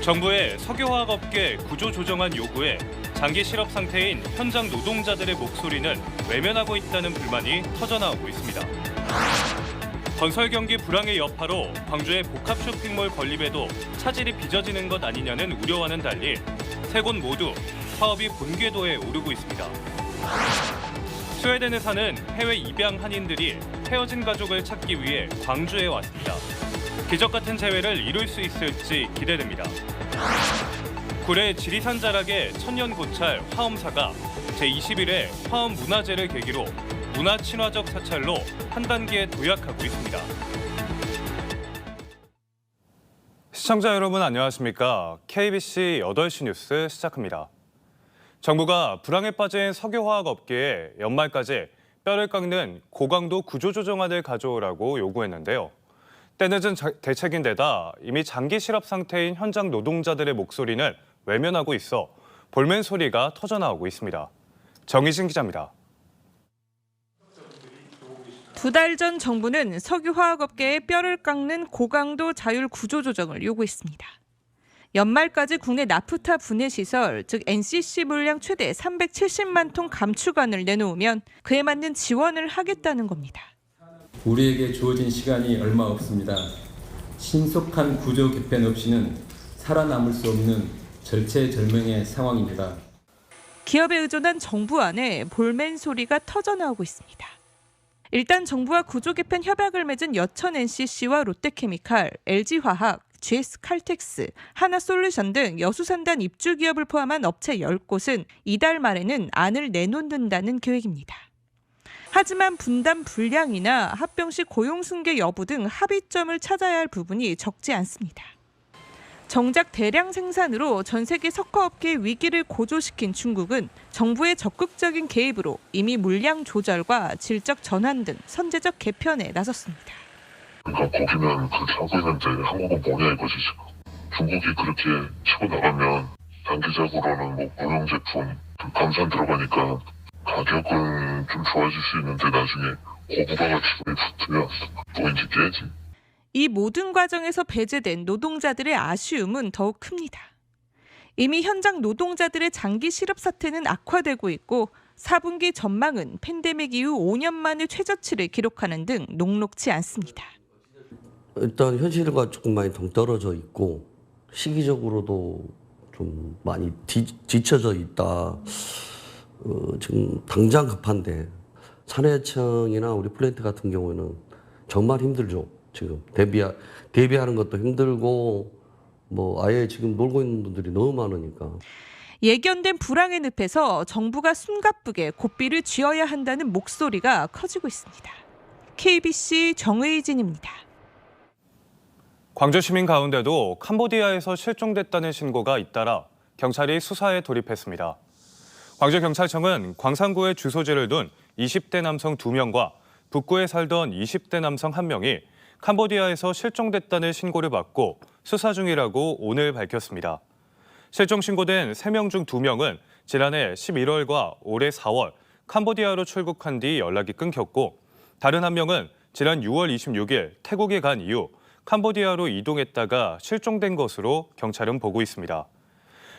정부의 석유화학업계 구조조정안 요구에 장기 실업 상태인 현장 노동자들의 목소리는 외면하고 있다는 불만이 터져나오고 있습니다. 건설 경기 불황의 여파로 광주의 복합 쇼핑몰 건립에도 차질이 빚어지는 것 아니냐는 우려와는 달리 세 곳 모두 사업이 본궤도에 오르고 있습니다. 스웨덴에 사는 해외 입양 한인들이 헤어진 가족을 찾기 위해 광주에 왔습니다. 기적 같은 재회를 이룰 수 있을지 기대됩니다. 구례 지리산 자락의 천년 고찰 화엄사가 제21회 화엄 문화제를 계기로 문화 친화적 사찰로 한 단계에 도약하고 있습니다. 시청자 여러분 안녕하십니까? KBC 8시 뉴스 시작합니다. 정부가 불황에 빠진 석유화학 업계에 연말까지 뼈를 깎는 고강도 구조조정안을 가져오라고 요구했는데요. 때늦은 대책인데다 이미 장기 실업 상태인 현장 노동자들의 목소리는 외면하고 있어 볼멘 소리가 터져나오고 있습니다. 정희진 기자입니다. 두 달 전 정부는 석유화학업계의 뼈를 깎는 고강도 자율 구조조정을 요구했습니다. 연말까지 국내 나프타 분해 시설, 즉 NCC 물량 최대 370만 톤 감축안을 내놓으면 그에 맞는 지원을 하겠다는 겁니다. 우리에게 주어진 시간이 얼마 없습니다. 신속한 구조 개편 없이는 살아남을 수 없는 절체절명의 상황입니다. 기업에 의존한 정부 안에 볼멘 소리가 터져나오고 있습니다. 일단 정부와 구조 개편 협약을 맺은 여천 NCC와 롯데케미칼, LG화학, GS칼텍스, 하나솔루션 등 여수산단 입주 기업을 포함한 업체 10곳은 이달 말에는 안을 내놓는다는 계획입니다. 하지만 분담 분량이나 합병 시 고용 승계 여부 등 합의점을 찾아야 할 부분이 적지 않습니다. 정작 대량 생산으로 전 세계 석화업계의 위기를 고조시킨 중국은 정부의 적극적인 개입으로 이미 물량 조절과 질적 전환 등 선제적 개편에 나섰습니다. 그러니까 거기는 그렇게 하고 있는데 한국은 뭐냐 이것이지. 중국이 그렇게 치고 나가면 단기적으로는 뭐 무용 제품 감산 들어가니까 가격은 좀 좋아질 수 있는데 나중에 고부가가 기분이 붙으면 또 이제 깨지. 이 모든 과정에서 배제된 노동자들의 아쉬움은 더욱 큽니다. 이미 현장 노동자들의 장기 실업 사태는 악화되고 있고 4분기 전망은 팬데믹 이후 5년 만에 최저치를 기록하는 등 녹록지 않습니다. 일단 현실과 조금 많이 동떨어져 있고 시기적으로도 좀 많이 뒤처져 있다. 지금 당장 급한데 산해청이나 우리 플랜트 같은 경우에는 정말 힘들죠. 지금 대비하는 것도 힘들고 뭐 아예 지금 놀고 있는 분들이 너무 많으니까. 예견된 불황의 늪에서 정부가 숨가쁘게 고삐를 쥐어야 한다는 목소리가 커지고 있습니다. KBC 정의진입니다. 광주 시민 가운데도 캄보디아에서 실종됐다는 신고가 잇따라 경찰이 수사에 돌입했습니다. 광주경찰청은 광산구에 주소지를 둔 20대 남성 2명과 북구에 살던 20대 남성 1명이 캄보디아에서 실종됐다는 신고를 받고 수사 중이라고 오늘 밝혔습니다. 실종 신고된 3명 중 2명은 지난해 11월과 올해 4월 캄보디아로 출국한 뒤 연락이 끊겼고 다른 1명은 지난 6월 26일 태국에 간 이후 캄보디아로 이동했다가 실종된 것으로 경찰은 보고 있습니다.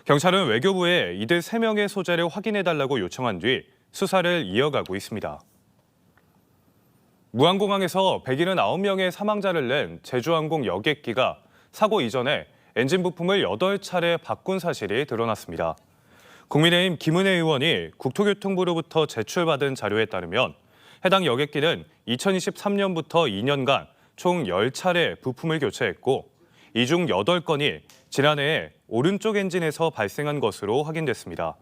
경찰은 외교부에 이들 3명의 소재를 확인해달라고 요청한 뒤 수사를 이어가고 있습니다. 무안공항에서 179명의 사망자를 낸 제주항공 여객기가 사고 이전에 엔진 부품을 8차례 바꾼 사실이 드러났습니다. 국민의힘 김은혜 의원이 국토교통부로부터 제출받은 자료에 따르면 해당 여객기는 2023년부터 2년간 총 10차례 부품을 교체했고 이 중 8건이 지난해에 오른쪽 엔진에서 발생한 것으로 확인됐습니다.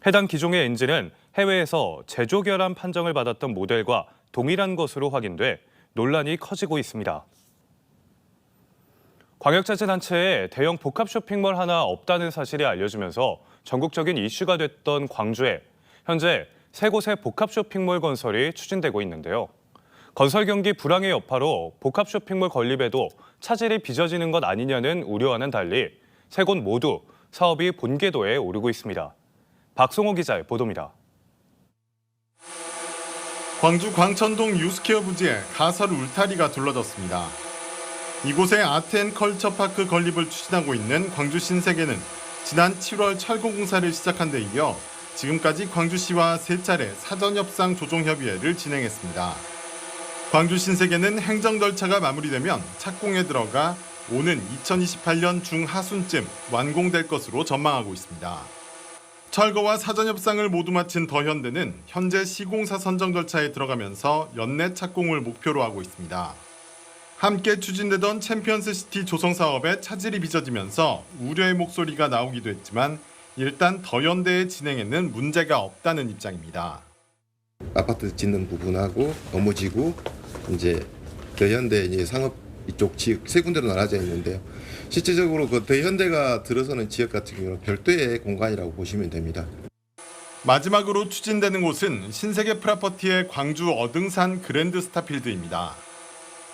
해당 기종의 엔진은 해외에서 제조 결함 판정을 받았던 모델과 동일한 것으로 확인돼 논란이 커지고 있습니다. 광역자치단체에 대형 복합 쇼핑몰 하나 없다는 사실이 알려지면서 전국적인 이슈가 됐던 광주에 현재 3곳의 복합 쇼핑몰 건설이 추진되고 있는데요. 건설 경기 불황의 여파로 복합 쇼핑몰 건립에도 차질이 빚어지는 것 아니냐는 우려와는 달리 3곳 모두 사업이 본궤도에 오르고 있습니다. 박송호 기자의 보도입니다. 광주 광천동 유스케어 부지에 가설 울타리가 둘러졌습니다. 이곳의 아트앤컬처파크 건립을 추진하고 있는 광주 신세계는 지난 7월 철거 공사를 시작한 데 이어 지금까지 광주시와 3차례 사전협상 조정협의회를 진행했습니다. 광주 신세계는 행정 절차가 마무리되면 착공에 들어가 오는 2028년 중하순쯤 완공될 것으로 전망하고 있습니다. 철거와 사전협상을 모두 마친 더현대는 현재 시공사 선정 절차에 들어가면서 연내 착공을 목표로 하고 있습니다. 함께 추진되던 챔피언스시티 조성 사업에 차질이 빚어지면서 우려의 목소리가 나오기도 했지만 일단 더현대의 진행에는 문제가 없다는 입장입니다. 아파트 짓는 부분하고 업무지구 이제 더현대 이제 상업 이쪽 지역 세 군데로 나눠져 있는데요. 실질적으로 그 더현대가 들어서는 지역 같은 경우는 별도의 공간이라고 보시면 됩니다. 마지막으로 추진되는 곳은 신세계 프라퍼티의 광주 어등산 그랜드 스타필드입니다.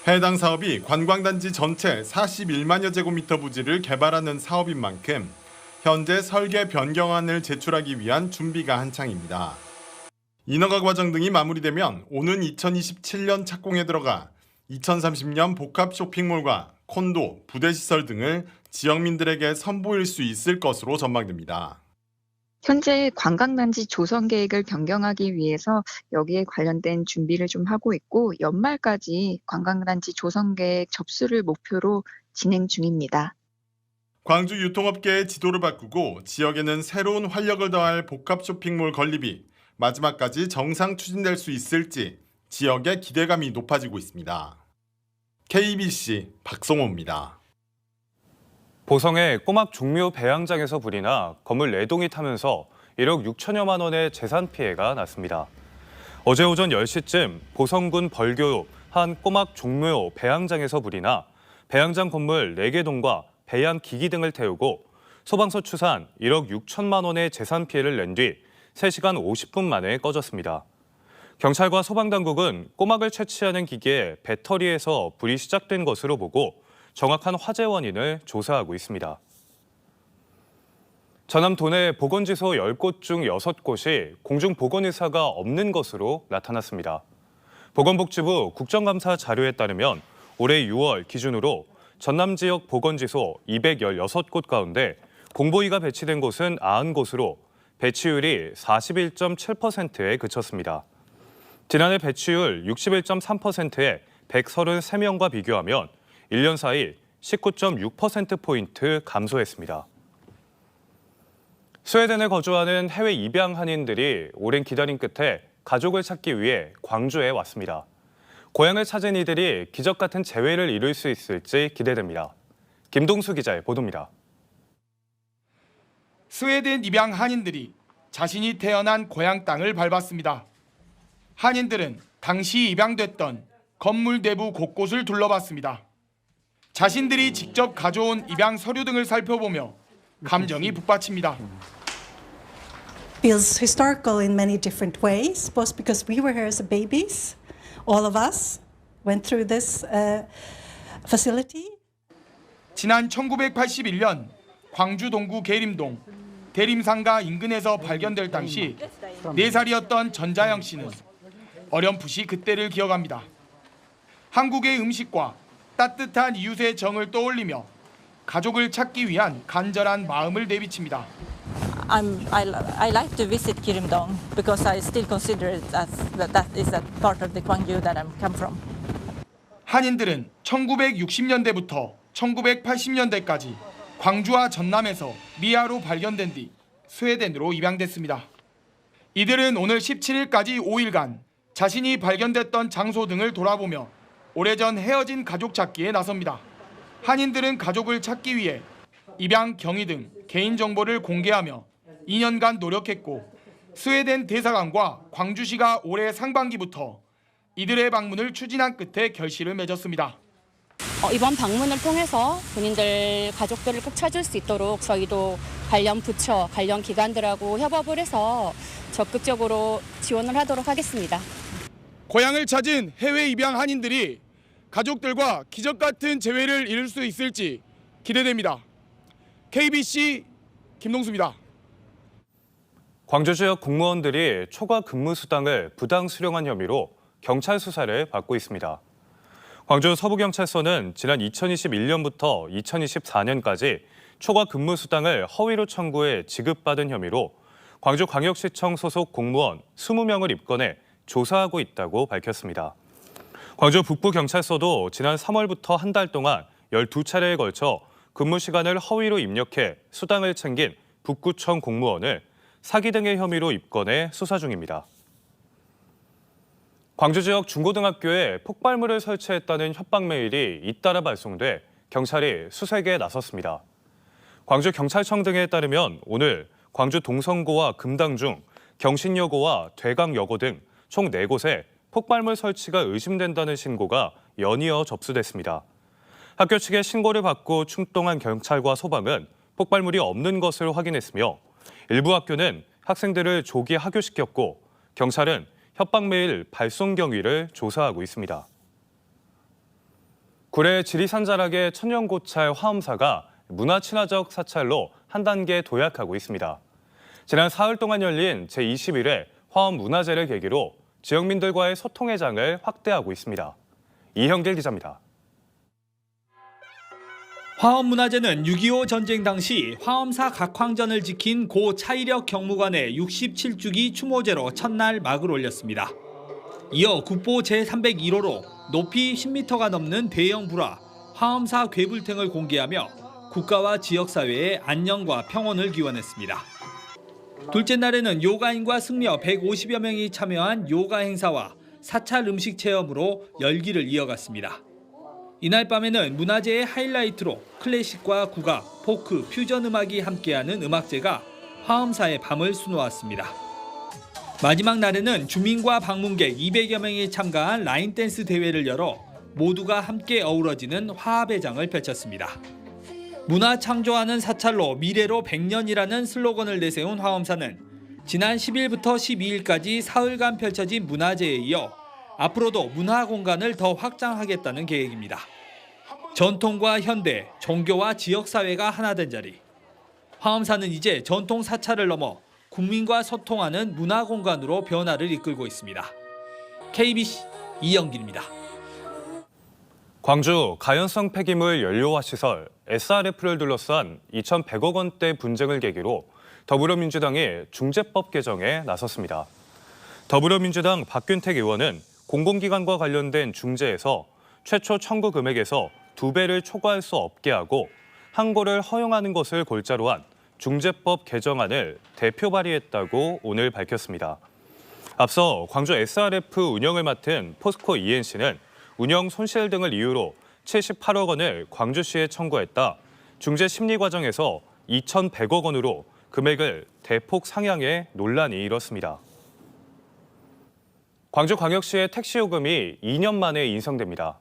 해당 사업이 관광단지 전체 41만여 제곱미터 부지를 개발하는 사업인 만큼 현재 설계 변경안을 제출하기 위한 준비가 한창입니다. 인허가 과정 등이 마무리되면 오는 2027년 착공에 들어가 2030년 복합 쇼핑몰과 콘도, 부대시설 등을 지역민들에게 선보일 수 있을 것으로 전망됩니다. 현재 관광단지 조성 계획을 변경하기 위해서 여기에 관련된 준비를 좀 하고 있고 연말까지 관광단지 조성 계획 접수를 목표로 진행 중입니다. 광주 유통업계의 지도를 바꾸고 지역에는 새로운 활력을 더할 복합 쇼핑몰 건립이 마지막까지 정상 추진될 수 있을지 지역의 기대감이 높아지고 있습니다. KBC 박성호입니다. 보성의 꼬막 종묘 배양장에서 불이 나 건물 4동이 타면서 1억 6천여만 원의 재산 피해가 났습니다. 어제 오전 10시쯤 보성군 벌교 한 꼬막 종묘 배양장에서 불이 나 배양장 건물 4개 동과 배양 기기 등을 태우고 소방서 추산 1억 6천만 원의 재산 피해를 낸 뒤 3시간 50분 만에 꺼졌습니다. 경찰과 소방당국은 꼬막을 채취하는 기계의 배터리에서 불이 시작된 것으로 보고 정확한 화재 원인을 조사하고 있습니다. 전남 도내 보건지소 10곳 중 6곳이 공중보건의사가 없는 것으로 나타났습니다. 보건복지부 국정감사 자료에 따르면 올해 6월 기준으로 전남 지역 보건지소 216곳 가운데 공보의가 배치된 곳은 90곳으로 배치율이 41.7%에 그쳤습니다. 지난해 배치율 61.3%의 133명과 비교하면 1년 사이 19.6%포인트 감소했습니다. 스웨덴에 거주하는 해외 입양 한인들이 오랜 기다림 끝에 가족을 찾기 위해 광주에 왔습니다. 고향을 찾은 이들이 기적 같은 재회를 이룰 수 있을지 기대됩니다. 김동수 기자의 보도입니다. 스웨덴 입양 한인들이 자신이 태어난 고향 땅을 밟았습니다. 한인들은 당시 입양됐던 건물 내부 곳곳을 둘러봤습니다. 자신들이 직접 가져온 입양 서류 등을 살펴보며 감정이 북받칩니다. Feels historical in many different ways, both because we were here as babies, all of us went through this facility. 지난 1981년 광주 동구 계림동 대림상가 인근에서 발견될 당시 4살이었던 전자영 씨는 어렴풋이 그때를 기억합니다. 한국의 음식과 따뜻한 이웃의 정을 떠올리며 가족을 찾기 위한 간절한 마음을 내비칩니다. I like to visit Kirimdong because I still consider it as that is a part of the Gwangju that I come from. 한인들은 1960년대부터 1980년대까지 광주와 전남에서 미아로 발견된 뒤 스웨덴으로 입양됐습니다. 이들은 오늘 17일까지 5일간 자신이 발견됐던 장소 등을 돌아보며 오래전 헤어진 가족 찾기에 나섭니다. 한인들은 가족을 찾기 위해 입양 경위 등 개인정보를 공개하며 2년간 노력했고 스웨덴 대사관과 광주시가 올해 상반기부터 이들의 방문을 추진한 끝에 결실을 맺었습니다. 이번 방문을 통해서 본인들 가족들을 꼭 찾을 수 있도록 저희도 관련 부처, 관련 기관들하고 협업을 해서 적극적으로 지원을 하도록 하겠습니다. 고향을 찾은 해외 입양 한인들이 가족들과 기적 같은 재회를 이룰 수 있을지 기대됩니다. KBC 김동수입니다. 광주 지역 공무원들이 초과 근무 수당을 부당 수령한 혐의로 경찰 수사를 받고 있습니다. 광주 서부경찰서는 지난 2021년부터 2024년까지 초과 근무 수당을 허위로 청구해 지급받은 혐의로 광주광역시청 소속 공무원 20명을 입건해 조사하고 있다고 밝혔습니다. 광주 북부경찰서도 지난 3월부터 한 달 동안 12차례에 걸쳐 근무 시간을 허위로 입력해 수당을 챙긴 북구청 공무원을 사기 등의 혐의로 입건해 수사 중입니다. 광주 지역 중고등학교에 폭발물을 설치했다는 협박 메일이 잇따라 발송돼 경찰이 수색에 나섰습니다. 광주경찰청 등에 따르면 오늘 광주 동성고와 금당 중 경신여고와 대강여고 등 총 4곳에 폭발물 설치가 의심된다는 신고가 연이어 접수됐습니다. 학교 측의 신고를 받고 출동한 경찰과 소방은 폭발물이 없는 것을 확인했으며 일부 학교는 학생들을 조기 하교시켰고 경찰은 협박 메일 발송 경위를 조사하고 있습니다. 구례 지리산 자락의 천연고찰 화엄사가 문화친화적 사찰로 한 단계 도약하고 있습니다. 지난 사흘 동안 열린 제21회 화엄 문화제를 계기로 지역민들과의 소통의 장을 확대하고 있습니다. 이형길 기자입니다. 화엄문화제는 6.25 전쟁 당시 화엄사 각황전을 지킨 고 차이력 경무관의 67주기 추모제로 첫날 막을 올렸습니다. 이어 국보 제301호로 높이 10m가 넘는 대형 불화, 화엄사 괴불탱을 공개하며 국가와 지역사회의 안녕과 평온을 기원했습니다. 둘째 날에는 요가인과 승려 150여 명이 참여한 요가 행사와 사찰 음식 체험으로 열기를 이어갔습니다. 이날 밤에는 문화제의 하이라이트로 클래식과 국악, 포크, 퓨전 음악이 함께하는 음악제가 화엄사의 밤을 수놓았습니다. 마지막 날에는 주민과 방문객 200여 명이 참가한 라인댄스 대회를 열어 모두가 함께 어우러지는 화합의 장을 펼쳤습니다. 문화 창조하는 사찰로 미래로 100년이라는 슬로건을 내세운 화엄사는 지난 10일부터 12일까지 사흘간 펼쳐진 문화제에 이어 앞으로도 문화 공간을 더 확장하겠다는 계획입니다. 전통과 현대, 종교와 지역사회가 하나 된 자리. 화엄사는 이제 전통 사찰을 넘어 국민과 소통하는 문화 공간으로 변화를 이끌고 있습니다. KBC 이영길입니다. 광주 가연성 폐기물 연료화 시설 SRF를 둘러싼 2,100억 원대 분쟁을 계기로 더불어민주당이 중재법 개정에 나섰습니다. 더불어민주당 박균택 의원은 공공기관과 관련된 중재에서 최초 청구 금액에서 2배를 초과할 수 없게 하고 항고를 허용하는 것을 골자로 한 중재법 개정안을 대표 발의했다고 오늘 밝혔습니다. 앞서 광주 SRF 운영을 맡은 포스코 ENC는 운영 손실 등을 이유로 78억 원을 광주시에 청구했다. 중재 심리 과정에서 2,100억 원으로 금액을 대폭 상향해 논란이 일었습니다. 광주광역시의 택시 요금이 2년 만에 인상됩니다.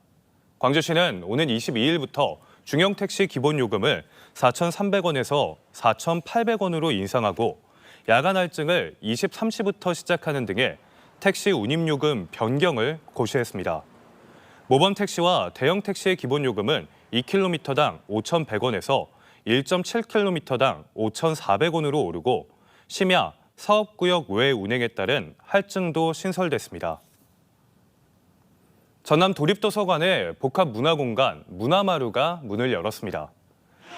광주시는 오는 22일부터 중형 택시 기본 요금을 4,300원에서 4,800원으로 인상하고 야간 할증을 23시부터 시작하는 등의 택시 운임 요금 변경을 고시했습니다. 모범 택시와 대형 택시의 기본 요금은 2km당 5,100원에서 1.7km당 5,400원으로 오르고 심야, 사업구역 외 운행에 따른 할증도 신설됐습니다. 전남 도립도서관의 복합문화공간 문화마루가 문을 열었습니다.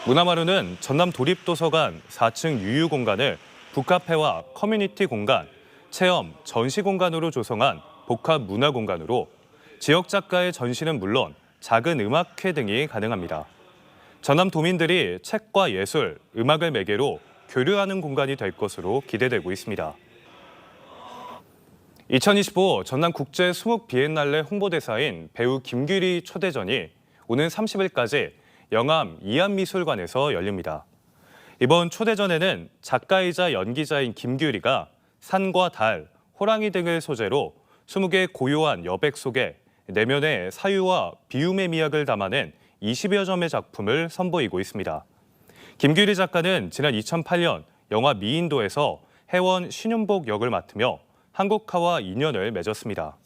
문화마루는 전남 도립도서관 4층 유휴공간을 북카페와 커뮤니티 공간, 체험, 전시 공간으로 조성한 복합문화공간으로 지역 작가의 전시는 물론 작은 음악회 등이 가능합니다. 전남 도민들이 책과 예술, 음악을 매개로 교류하는 공간이 될 것으로 기대되고 있습니다. 2025 전남국제 수묵 비엔날레 홍보대사인 배우 김규리 초대전이 오는 30일까지 영암 이암미술관에서 열립니다. 이번 초대전에는 작가이자 연기자인 김규리가 산과 달, 호랑이 등을 소재로 20개 고요한 여백 속에 내면의 사유와 비움의 미학을 담아낸 20여 점의 작품을 선보이고 있습니다. 김규리 작가는 지난 2008년 영화 미인도에서 혜원 신윤복 역을 맡으며 한국화와 인연을 맺었습니다.